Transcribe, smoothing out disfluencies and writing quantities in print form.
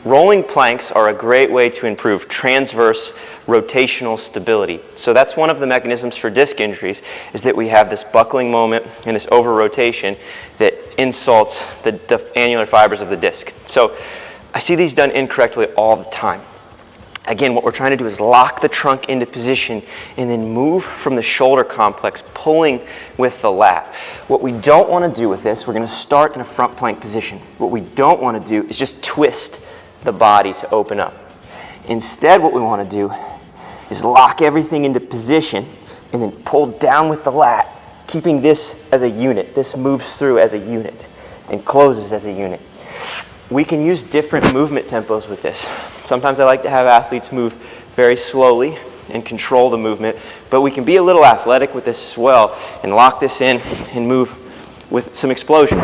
Rolling planks are a great way to improve transverse rotational stability. So that's one of the mechanisms for disc injuries, is that we have this buckling moment and this over-rotation that insults the annular fibers of the disc. So I see these done incorrectly all the time. Again, what we're trying to do is lock the trunk into position and then move from the shoulder complex, pulling with the lat. What we don't want to do with this, we're going to start in a front plank position. What we don't want to do is just twist the body to open up. Instead, what we want to do is lock everything into position and then pull down with the lat, keeping this as a unit. This moves through as a unit and closes as a unit. We can use different movement tempos with this. Sometimes I like to have athletes move very slowly and control the movement, but we can be a little athletic with this as well and lock this in and move with some explosion.